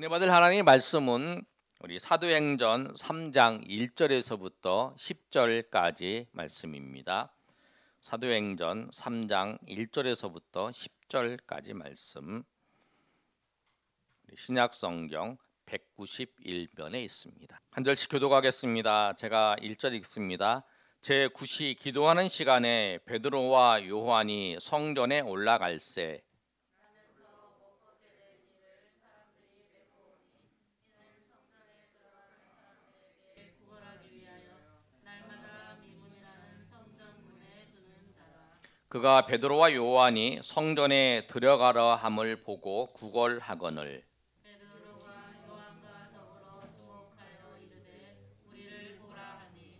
은혜 받을 하나님의 말씀은 우리 사도행전 3장 1절에서부터 10절까지 말씀입니다. 사도행전 3장 1절에서부터 10절까지 말씀, 신약성경 191면에 있습니다. 한 절씩 교독하겠습니다. 제가 1절 읽습니다. 제9시 기도하는 시간에 베드로와 요한이 성전에 올라갈새 그가 베드로와 요한이 성전에 들어가려 함을 보고 구걸하거늘 베드로가 요한과 더불어 주목하여 이르되 우리를 보라 하니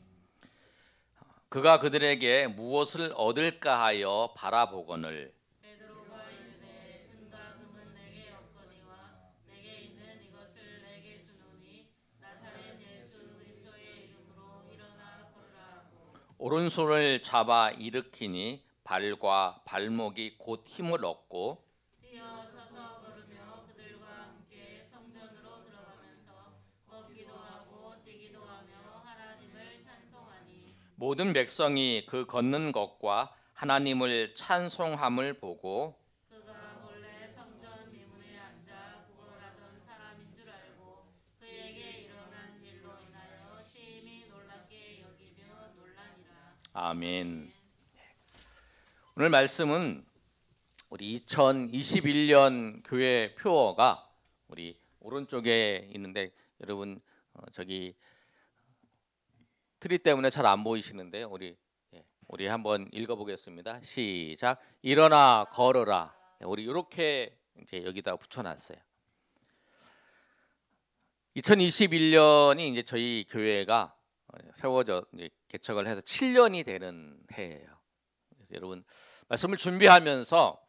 그가 그들에게 무엇을 얻을까 하여 바라보거늘 베드로가 이르되 은과 금은 내게 없거니와 내게 있는 이것을 내게 주노니 나사렛 예수 그리스도의 이름으로 일어나 걸으라 하고 오른손을 잡아 일으키니 발과 발목이 곧 힘을 얻고 뛰어 서서 걸으며 그들과 함께 성전으로 들어가면서 걷기도 하고 뛰기도 하며 하나님을 찬송하니 모든 백성이 그 걷는 것과 하나님을 찬송함을 보고 그가 본래 성전 미문에 앉아 구걸하던 사람인 줄 알고 그에게 일어난 일로 인하여 심히 놀랍게 여기며 놀라니라. 아멘. 오늘 말씀은 우리 2021년 교회 표어가 우리 오른쪽에 있는데 여러분 저기 트리 때문에 잘 안 보이시는데 우리 한번 읽어보겠습니다. 시작. 일어나 걸어라. 우리 이렇게 이제 여기다 붙여놨어요. 2021년이 이제 저희 교회가 세워져 이제 개척을 해서 7년이 되는 해예요. 그래서 여러분 말씀을 준비하면서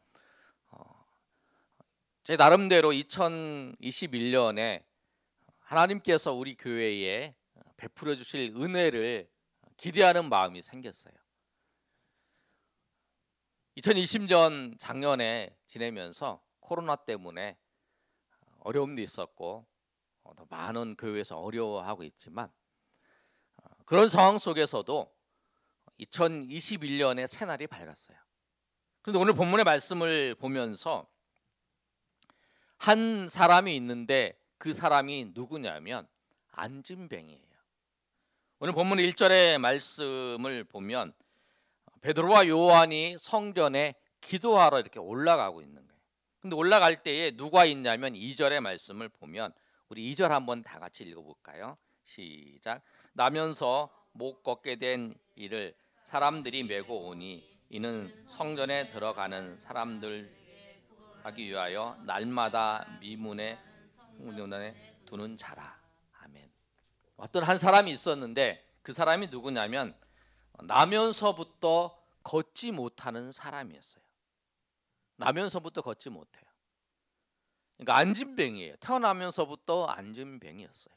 제 나름대로 2021년에 하나님께서 우리 교회에 베풀어 주실 은혜를 기대하는 마음이 생겼어요. 2020년 작년에 지내면서 코로나 때문에 어려움도 있었고 더 많은 교회에서 어려워하고 있지만 그런 상황 속에서도 2021년에 새날이 밝았어요. 그런데 오늘 본문의 말씀을 보면서 한 사람이 있는데 그 사람이 누구냐면 안진뱅이에요. 오늘 본문 1절의 말씀을 보면 베드로와 요한이 성전에 기도하러 이렇게 올라가고 있는 거예요. 근데 올라갈 때에 누가 있냐면 2절의 말씀을 보면 우리 2절 한번 다 같이 읽어볼까요? 시작. 나면서 못 걷게 된 이를 사람들이 메고 오니 이는 성전에 들어가는 사람들 하기 위하여 날마다 미문에 두는 자라. 아멘. 어떤 한 사람이 있었는데 그 사람이 누구냐면 나면서부터 걷지 못하는 사람이었어요. 나면서부터 걷지 못해요. 그러니까 안진뱅이에요. 태어나면서부터 안진뱅이였어요.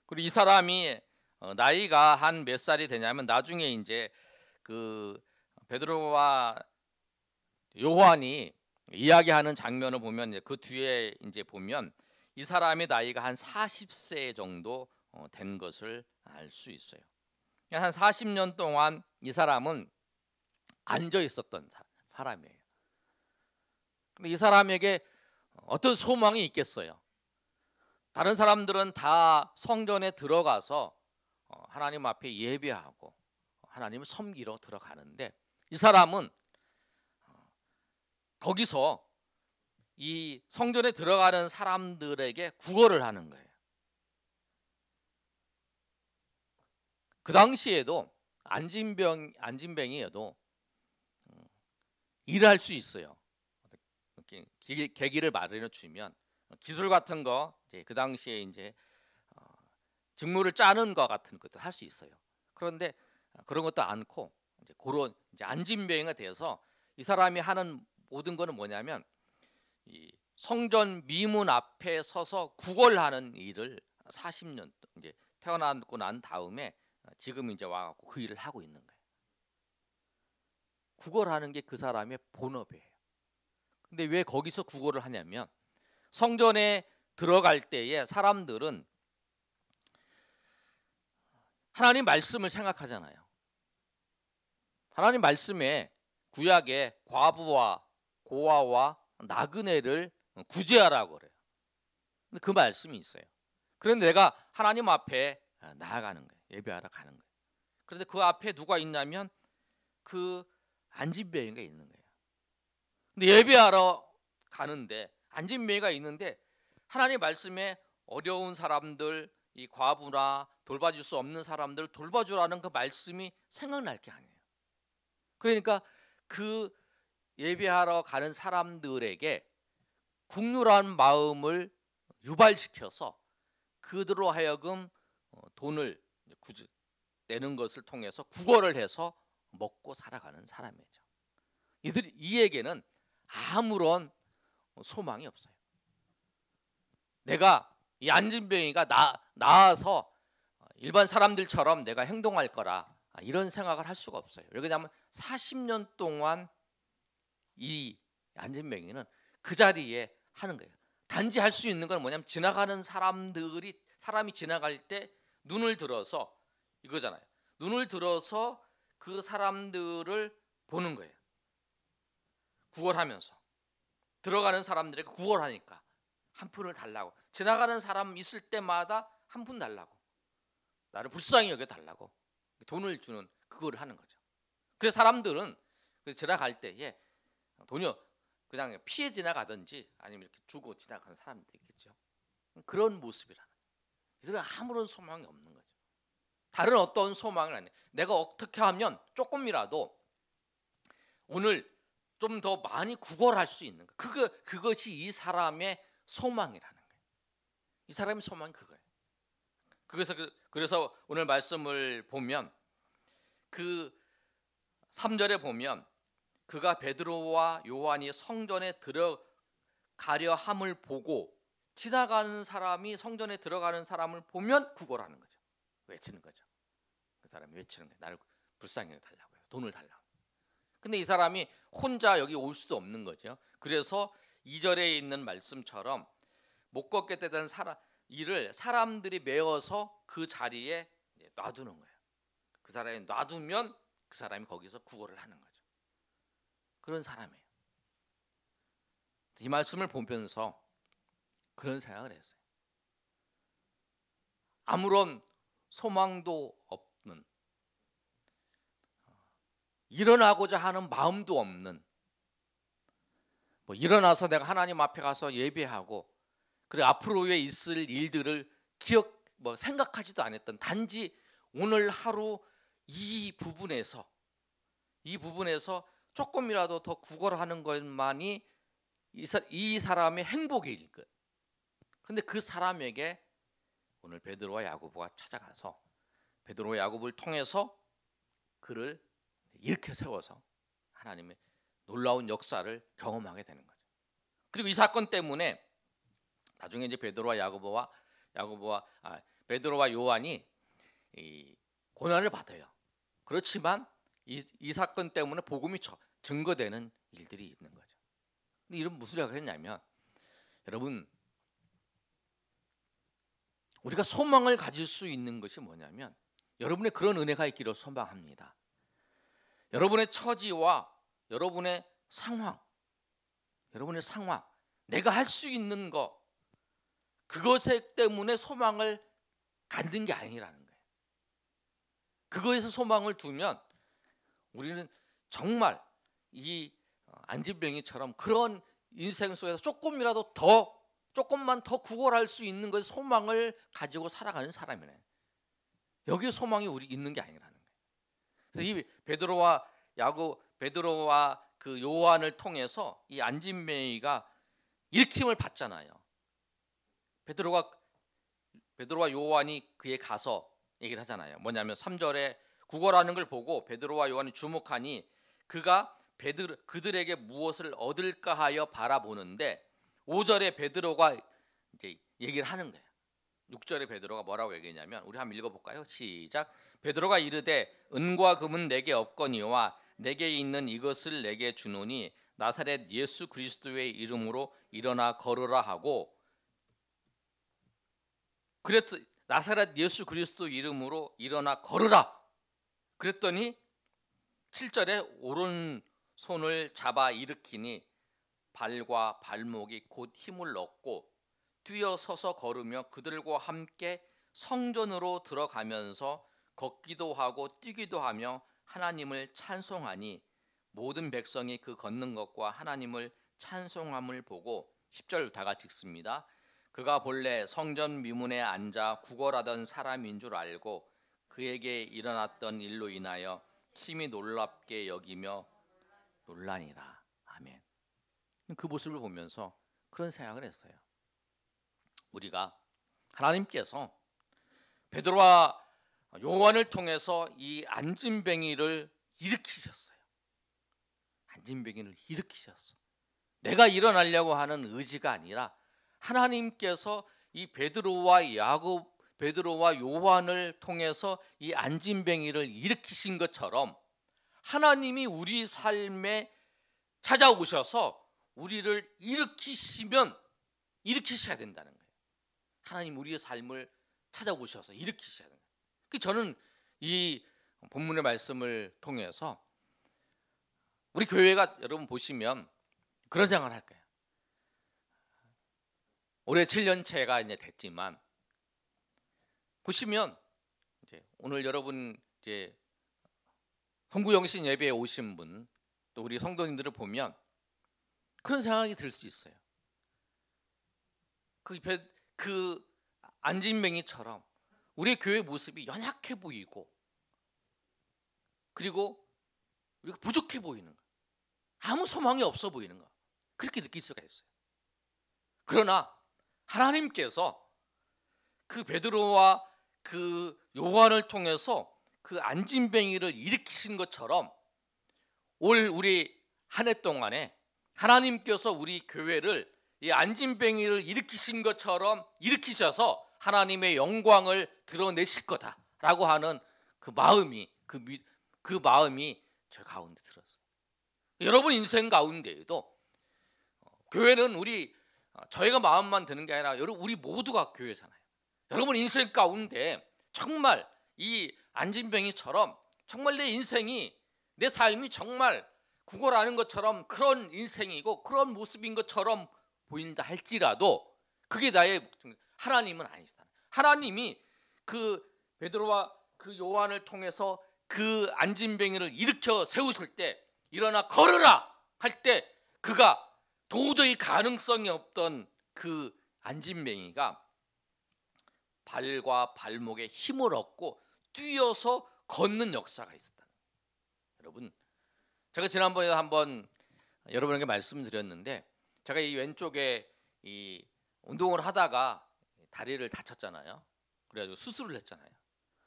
그리고 이 사람이 나이가 한 몇 살이 되냐면 나중에 이제 그 베드로와 요한이 이야기하는 장면을 보면 그 뒤에 이제 보면 이 사람의 나이가 한 40세 정도 된 것을 알 수 있어요. 한 40년 동안 이 사람은 앉아 있었던 사람이에요. 근데 이 사람에게 어떤 소망이 있겠어요? 다른 사람들은 다 성전에 들어가서 하나님 앞에 예배하고 하나님을 섬기러 들어가는데 이 사람은 거기서 이 성전에 들어가는 사람들에게 구걸을 하는 거예요. 그 당시에도 안진뱅이여도 일할 수 있어요. 계기를 마련해 주면 기술 같은 거 이제 그 당시에 이제 직무를 짜는 것 같은 것도 할 수 있어요. 그런데 그런 것도 않고 이제 그런 이제 안진뱅이가 돼서 이 사람이 하는 모든 거는 뭐냐면 이 성전 미문 앞에 서서 구걸하는 일을 40년 이제 태어나고 난 다음에 지금 이제 와갖고 그 일을 하고 있는 거예요. 구걸하는 게 그 사람의 본업이에요. 근데 왜 거기서 구걸을 하냐면 성전에 들어갈 때에 사람들은 하나님 말씀을 생각하잖아요. 하나님 말씀에 구약에 과부와 고아와 나그네를 구제하라고 그래요. 근데 그 말씀이 있어요. 그런데 내가 하나님 앞에 나아가는 거예요. 예배하러 가는 거예요. 그런데 그 앞에 누가 있냐면 그 안진뱅이가 있는 거예요. 근데 예배하러 가는데 안진뱅이가 있는데 하나님 말씀에 어려운 사람들, 이 과부나 돌봐줄 수 없는 사람들 돌봐주라는 그 말씀이 생각날 게 아니에요. 그러니까 그 예배하러 가는 사람들에게 국률한 마음을 유발시켜서 그들로 하여금 돈을 내는 것을 통해서 구걸을 해서 먹고 살아가는 사람이죠. 이에게는 아무런 소망이 없어요. 내가 이 안진뱅이가 나아서 일반 사람들처럼 내가 행동할 거라 이런 생각을 할 수가 없어요. 왜냐하면 40년 동안 이 안진뱅이는 그 자리에 하는 거예요. 단지 할 수 있는 건 뭐냐면 지나가는 사람이 지나갈 때 눈을 들어서 이거잖아요. 눈을 들어서 그 사람들을 보는 거예요. 구걸하면서 들어가는 사람들에게 구걸하니까 한 푼을 달라고, 지나가는 사람 있을 때마다 한 푼 달라고, 나를 불쌍히 여겨 달라고 돈을 주는 그거를 하는 거죠. 그래서 사람들은 지나갈 때에 돈이 그냥 피해 지나가든지 아니면 이렇게 주고 지나가는 사람들이 있겠죠. 그런 모습이라는 거예요. 이들은 아무런 소망이 없는 거죠. 다른 어떤 소망을 안 해요. 내가 어떻게 하면 조금이라도 오늘 좀 더 많이 구걸할 수 있는 거. 그것이 이 사람의 소망이라는 거예요. 이 사람의 소망이 그거예요. 그래서 오늘 말씀을 보면 그 3절에 보면 그가 베드로와 요한이 성전에 들어가려 함을 보고 지나가는 사람이 성전에 들어가는 사람을 보면 구걸하는 거죠. 외치는 거죠. 그 사람이 외치는 거예요. 나를 불쌍히 달라고 해서 돈을 달라고. 근데 이 사람이 혼자 여기 올 수도 없는 거죠. 그래서 2절에 있는 말씀처럼 못 걷게 되던 이를 사람들이 메어서 그 자리에 놔두는 거예요. 그 사람이 놔두면 그 사람이 거기서 구걸을 하는 거죠. 그런 사람이에요. 이 말씀을 보면서 그런 생각을 했어요. 아무런 소망도 없는, 일어나고자 하는 마음도 없는, 일어나서 내가 하나님 앞에 가서 예배하고 그리고 앞으로에 있을 일들을 생각하지도 않았던, 단지 오늘 하루 이 부분에서 조금이라도 더 구걸하는 것만이 이 사람의 행복일 것. 근데 그 사람에게 오늘 베드로와 야고보가 찾아가서 베드로와 야고보를 통해서 그를 일으켜 세워서 하나님의 놀라운 역사를 경험하게 되는 거죠. 그리고 이 사건 때문에 나중에 이제 베드로와 요한이 고난을 받아요. 그렇지만 이 사건 때문에 복음이 증거되는 일들이 있는 거죠. 근데 이런 무슨 이야기를 했냐면, 여러분, 우리가 소망을 가질 수 있는 것이 뭐냐면 여러분의 그런 은혜가 있기를 소망합니다. 여러분의 처지와 여러분의 상황, 내가 할 수 있는 것, 그것 때문에 소망을 갖는 게 아니라는 거예요. 그거에서 소망을 두면 우리는 정말 이 안진뱅이처럼 그런 인생 속에서 조금만 더 구걸할 수 있는 것에 소망을 가지고 살아가는 사람이네. 여기에 소망이 우리 있는 게 아니라는 거예요. 그래서 이 베드로와 그 요한을 통해서 이 안진뱅이가 일으킴을 받잖아요. 베드로와 요한이 그에 가서 얘기를 하잖아요. 뭐냐면 3절에 구걸하는 걸 보고 베드로와 요한이 주목하니 그가 그들에게 무엇을 얻을까 하여 바라보는데, 5절에 베드로가 이제 얘기를 하는 거예요. 6절에 베드로가 뭐라고 얘기했냐면, 우리 한번 읽어볼까요? 시작. 베드로가 이르되 은과 금은 내게 없거니와 내게 있는 이것을 내게 주노니 나사렛 예수 그리스도의 이름으로 일어나 걸으라 하고, 그랬더 나사렛 예수 그리스도 이름으로 일어나 걸으라. 그랬더니 7절에 오른손을 잡아 일으키니 발과 발목이 곧 힘을 얻고 뛰어서서 걸으며 그들과 함께 성전으로 들어가면서 걷기도 하고 뛰기도 하며 하나님을 찬송하니 모든 백성이 그 걷는 것과 하나님을 찬송함을 보고 10절 다 같이 읽습니다. 그가 본래 성전 미문에 앉아 구걸하던 사람인 줄 알고 그에게 일어났던 일로 인하여 심히 놀랍게 여기며 놀라니라. 아멘. 그 모습을 보면서 그런 생각을 했어요. 우리가 하나님께서 베드로와 요한을 통해서 이 안진뱅이를 일으키셨어요. 안진뱅이를 일으키셨어. 내가 일어나려고 하는 의지가 아니라 하나님께서 이 베드로와 야곱, 베드로와 요한을 통해서 이 안진뱅이를 일으키신 것처럼 하나님이 우리 삶에 찾아오셔서 우리를 일으키셔야 된다는 거예요. 하나님 우리의 삶을 찾아오셔서 일으키셔야 된다. 저는 이 본문의 말씀을 통해서 우리 교회가 여러분 보시면 그런 생각을 할 거예요. 올해 7년째가 이제 됐지만 보시면 이제 오늘 여러분 이제 성구영신 예배에 오신 분 또 우리 성도님들을 보면 그런 생각이 들 수 있어요. 그 안진뱅이처럼 우리 교회 모습이 연약해 보이고 그리고 우리가 부족해 보이는 거, 아무 소망이 없어 보이는 거, 그렇게 느낄 수가 있어요. 그러나 하나님께서 그 베드로와 그 요한을 통해서 그 안진뱅이를 일으키신 것처럼 올 우리 한 해 동안에 하나님께서 우리 교회를 이 안진뱅이를 일으키신 것처럼 일으키셔서 하나님의 영광을 드러내실 거다라고 하는 그 마음이 저 가운데 들었어요. 여러분 인생 가운데에도 교회는 저희가 마음만 드는 게 아니라 여러분 우리 모두가 교회잖아요. 여러분 인생 가운데 정말 이 안진뱅이처럼 정말 내 삶이 정말 구걸하는 것처럼 그런 인생이고 그런 모습인 것처럼 보인다 할지라도 그게 나의 하나님은 아니시다. 하나님이 그 베드로와 그 요한을 통해서 그 안진뱅이를 일으켜 세우실 때 일어나 걸으라 할 때 그가 도저히 가능성이 없던 그 안진뱅이가 발과 발목에 힘을 얻고 뛰어서 걷는 역사가 있었다. 여러분, 제가 지난번에 한번 여러분에게 말씀드렸는데 제가 이 왼쪽에 이 운동을 하다가 다리를 다쳤잖아요. 그래가지고 수술을 했잖아요.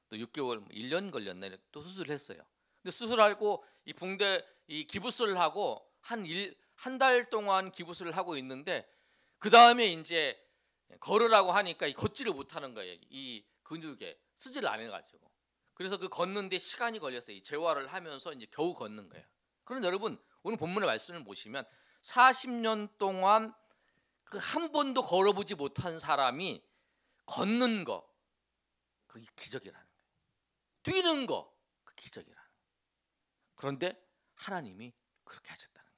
또 6개월, 1년 걸렸네. 또 수술을 했어요. 근데 수술하고 이 붕대 이 기부스를 하고 한 달 동안 기부스를 하고 있는데 그 다음에 이제 걸으라고 하니까 걷지를 못하는 거예요. 이 근육에 쓰질 안 해가지고. 그래서 그 걷는데 시간이 걸렸어요. 이 재활을 하면서 이제 겨우 걷는 거예요. 그런데 여러분 오늘 본문의 말씀을 보시면 40년 동안 그 한 번도 걸어보지 못한 사람이 걷는 거 그게 기적이라는 거예요. 뛰는 거 그 기적이라는 거예요. 그런데 하나님이 그렇게 하셨다는 거예요.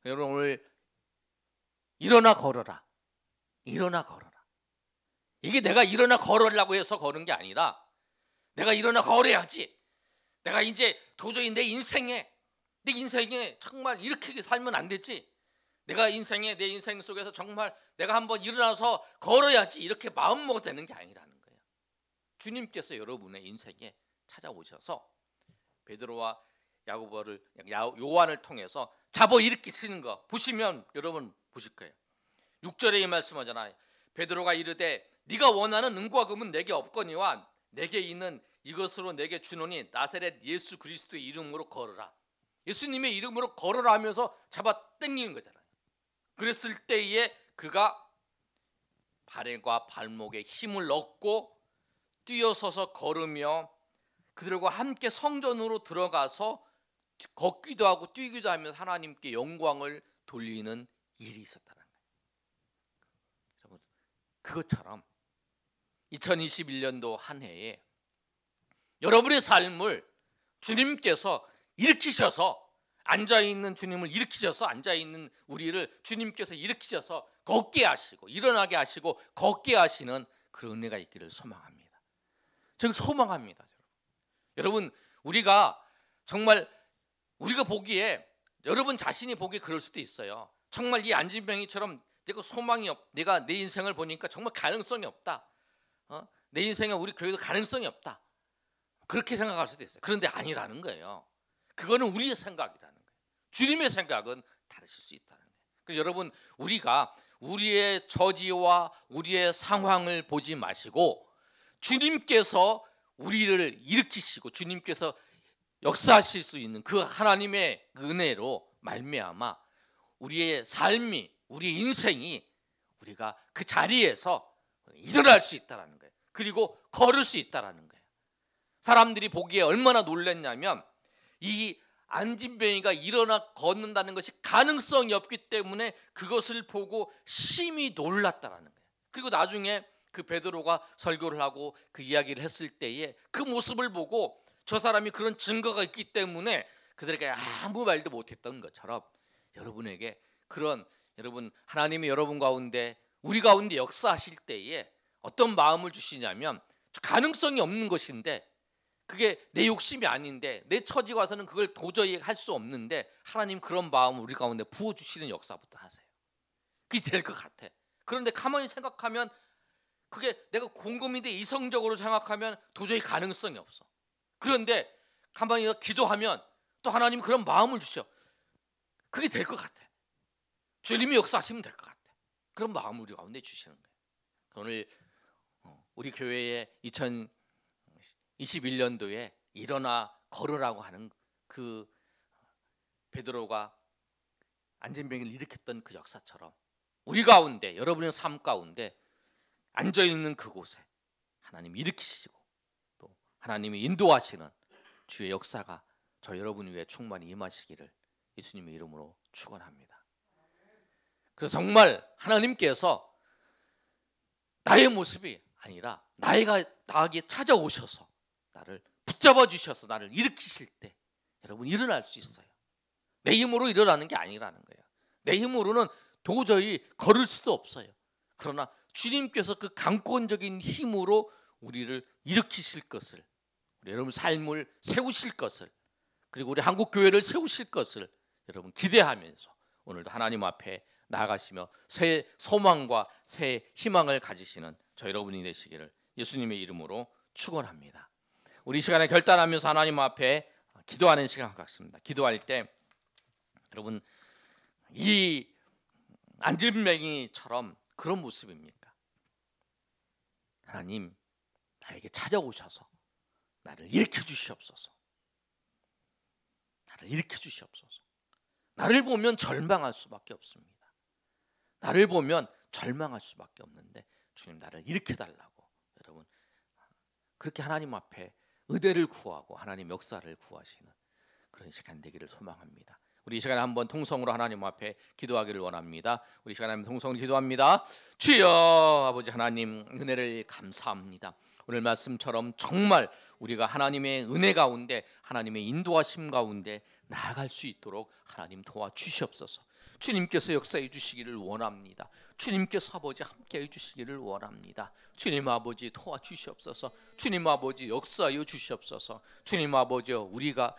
여러분 오늘 일어나 걸어라. 일어나 걸어라. 이게 내가 일어나 걸으려고 해서 거는 게 아니라 내가 일어나 걸어야지. 내가 이제 도저히 내 인생에 정말 이렇게 살면 안 되지. 내 인생 속에서 정말 내가 한번 일어나서 걸어야지 이렇게 마음먹어도 되는 게 아니라는 거예요. 주님께서 여러분의 인생에 찾아오셔서 베드로와 요한을 통해서 잡아 일으키시는 거 보시면 여러분 보실 거예요. 6절에 이 말씀하잖아요. 베드로가 이르되 네가 원하는 은과 금은 내게 없거니와 내게 있는 이것으로 내게 주노니 나사렛 예수 그리스도의 이름으로 걸으라. 예수님의 이름으로 걸으라 하면서 잡아 당기는 거잖아요. 그랬을 때에 그가 발과 발목에 힘을 얻고 뛰어서서 걸으며 그들과 함께 성전으로 들어가서 걷기도 하고 뛰기도 하면서 하나님께 영광을 돌리는 일이 있었다는 거예요. 그것처럼 2021년도 한 해에 여러분의 삶을 주님께서 일으키셔서, 앉아있는 주님을 일으키셔서, 앉아있는 우리를 주님께서 일으키셔서 걷게 하시고 일어나게 하시고 걷게 하시는 그런 은혜가 있기를 소망합니다. 저는 소망합니다. 여러분, 우리가 정말 우리가 보기에, 여러분 자신이 보기에 그럴 수도 있어요. 정말 이 안진뱅이처럼 내가 소망이 내가 내 인생을 보니까 정말 가능성이 없다. 내 인생에 우리 교회도 가능성이 없다. 그렇게 생각할 수도 있어요. 그런데 아니라는 거예요. 그거는 우리의 생각이라는 거예요. 주님의 생각은 다르실 수 있다는 거예요. 그래서 여러분, 우리가 우리의 처지와 우리의 상황을 보지 마시고 주님께서 우리를 일으키시고 주님께서 역사하실 수 있는 그 하나님의 은혜로 말미암아 우리의 삶이, 우리의 인생이, 우리가 그 자리에서 일어날 수 있다는 거예요. 그리고 걸을 수 있다는 거예요. 사람들이 보기에 얼마나 놀랐냐면 이 안진뱅이가 일어나 걷는다는 것이 가능성이 없기 때문에 그것을 보고 심히 놀랐다는 거예요. 그리고 나중에 그 베드로가 설교를 하고 그 이야기를 했을 때에 그 모습을 보고 저 사람이 그런 증거가 있기 때문에 그들에게 아무 말도 못했던 것처럼 여러분에게 그런, 여러분 하나님이 여러분 가운데, 우리 가운데 역사하실 때에 어떤 마음을 주시냐면 가능성이 없는 것인데, 그게 내 욕심이 아닌데, 내 처지 와서는 그걸 도저히 할 수 없는데 하나님 그런 마음을 우리 가운데 부어주시는 역사부터 하세요. 그게 될 것 같아. 그런데 가만히 생각하면 그게 내가 곰곰이인데 이성적으로 생각하면 도저히 가능성이 없어. 그런데 가만히 기도하면 또 하나님 그런 마음을 주셔. 그게 될 것 같아. 주님이 역사하시면 될 것 같아. 그런 마음을 우리 가운데 주시는 거예요. 오늘 우리 교회에 2021년도에 일어나 걸으라고 하는 그 베드로가 안진뱅이를 일으켰던 그 역사처럼 우리 가운데, 여러분의 삶 가운데 앉아있는 그곳에 하나님이 일으키시고 또 하나님이 인도하시는 주의 역사가 저 여러분 위에 충만히 임하시기를 예수님의 이름으로 축원합니다. 그래서 정말 하나님께서 나의 모습이 아니라 나에게 찾아오셔서 나를 붙잡아 주셔서 나를 일으키실 때 여러분 일어날 수 있어요. 내 힘으로 일어나는 게 아니라는 거예요. 내 힘으로는 도저히 걸을 수도 없어요. 그러나 주님께서 그 강권적인 힘으로 우리를 일으키실 것을, 우리 여러분 삶을 세우실 것을, 그리고 우리 한국 교회를 세우실 것을 여러분 기대하면서 오늘도 하나님 앞에 나아가시며 새 소망과 새 희망을 가지시는 저 여러분이 되시기를 예수님의 이름으로 축원합니다. 우리 시간에 결단하면서 하나님 앞에 기도하는 시간 갖습니다. 기도할 때 여러분 이 안진뱅이처럼 그런 모습입니까? 하나님, 나에게 찾아오셔서 나를 일으켜 주시옵소서. 나를 일으켜 주시옵소서. 나를 보면 절망할 수밖에 없습니다. 나를 보면 절망할 수밖에 없는데 주님 나를 일으켜 달라고 여러분 그렇게 하나님 앞에 의대를 구하고 하나님 역사를 구하시는 그런 시간 되기를 소망합니다. 우리 이 시간에 한번 통성으로 하나님 앞에 기도하기를 원합니다. 우리 이 시간에 한번 통성으로 기도합니다. 주여 아버지 하나님 은혜를 감사합니다. 오늘 말씀처럼 정말 우리가 하나님의 은혜 가운데 하나님의 인도하심 가운데 나아갈 수 있도록 하나님 도와주시옵소서. 주님께서 역사해 주시기를 원합니다. 주님께서 아버지 함께해 주시기를 원합니다. 주님 아버지 도와주시옵소서. 주님 아버지 역사하여 주시옵소서. 주님 아버지 우리가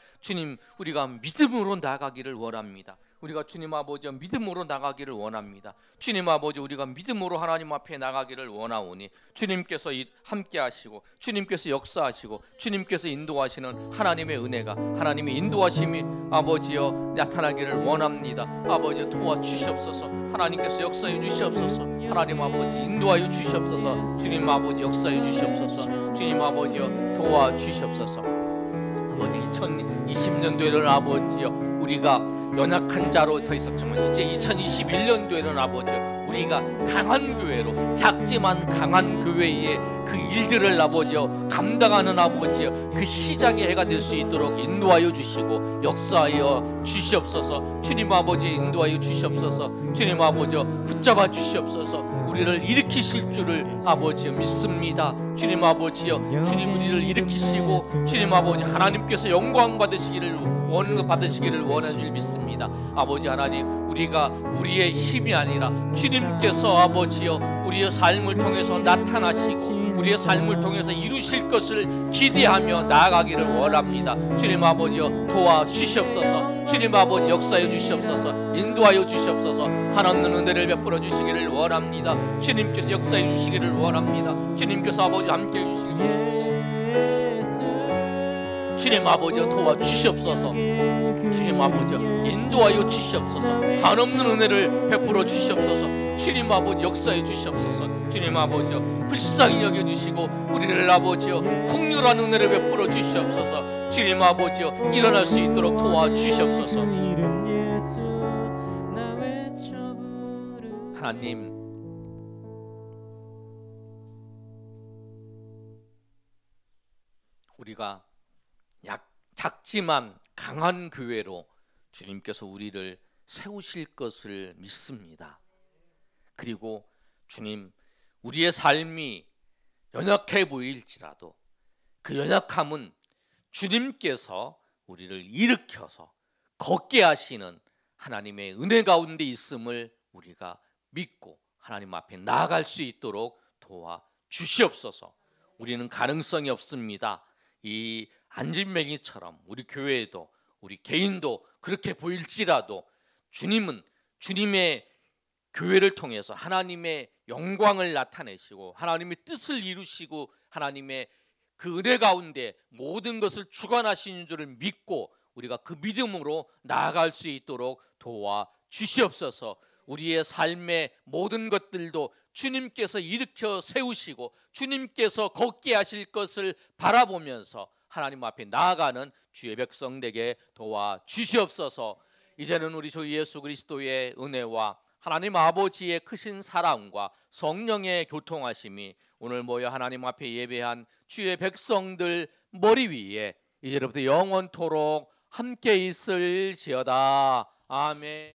믿음으로 나가기를 원합니다. 우리가 주님 아버지 믿음으로 나가기를 원합니다. 주님 아버지 우리가 믿음으로 하나님 앞에 나가기를 원하오니 주님께서 함께 하시고 주님께서 역사하시고 주님께서 인도하시는 하나님의 은혜가 하나님의 인도하심이 아버지여 나타나기를 원합니다. 아버지 도와주시옵소서. 하나님께서 역사해 주시옵소서. 하나님 아버지 인도하여 주시옵소서. 주님 아버지 역사해 주시옵소서. 주님 아버지여 도와주시옵소서. 아버지 2020년도에는 아버지여 우리가 연약한 자로 서 있었지만 이제 2021년도에는 아버지 우리가 강한 교회로 작지만 강한 교회의 그 그 일들을 아버지여 감당하는 아버지여 그 시작의 해가 될 수 있도록 인도하여 주시고 역사하여 주시옵소서. 주님 아버지 인도하여 주시옵소서. 주님 아버지여 붙잡아 주시옵소서. 우리를 일으키실 줄을 아버지여 믿습니다. 주님 아버지여 주님 우리를 일으키시고 주님 아버지 하나님께서 영광 받으시기를 원하는 줄 믿습니다. 아버지 하나님, 우리가 우리의 힘이 아니라 주님께서 아버지여 우리의 삶을 통해서 나타나시고 우리의 삶을 통해서 이루실 것을 기대하며 나아가기를 원합니다. 주님 아버지여 도와주시옵소서. 주님 아버지 역사해 주시옵소서. 인도하여 주시옵소서. 한없는 은혜를 베풀어 주시기를 원합니다. 주님께서 역사해 주시기를 원합니다. 주님께서 아버지 함께 해 주시기를 원합니다. 주님 아버지여 도와주시옵소서. 주님 아버지여 인도하여 주시옵소서. 한없는 은혜를 베풀어 주시옵소서. 주님 아버지 역사해 주시옵소서. 주님 아버지여 불쌍히 여겨주시고 우리를 아버지여 국률한 은혜를 베풀어 주시옵소서. 주님 아버지여 일어날 수 있도록 도와주시옵소서. 하나님, 우리가 작지만 강한 교회로 주님께서 우리를 세우실 것을 믿습니다. 그리고 주님, 우리의 삶이 연약해 보일지라도 그 연약함은 주님께서 우리를 일으켜서 걷게 하시는 하나님의 은혜 가운데 있음을 우리가 믿고 하나님 앞에 나아갈 수 있도록 도와주시옵소서. 우리는 가능성이 없습니다. 이 안진뱅이처럼 우리 교회도 우리 개인도 그렇게 보일지라도 주님은 주님의 교회를 통해서 하나님의 영광을 나타내시고 하나님의 뜻을 이루시고 하나님의 그 은혜 가운데 모든 것을 주관하시는 줄을 믿고 우리가 그 믿음으로 나아갈 수 있도록 도와주시옵소서. 우리의 삶의 모든 것들도 주님께서 일으켜 세우시고 주님께서 걷게 하실 것을 바라보면서 하나님 앞에 나아가는 주의 백성 되게 도와주시옵소서. 이제는 우리 주 예수 그리스도의 은혜와 하나님 아버지의 크신 사랑과 성령의 교통하심이 오늘 모여 하나님 앞에 예배한 주의 백성들 머리 위에 이제부터 영원토록 함께 있을지어다. 아멘.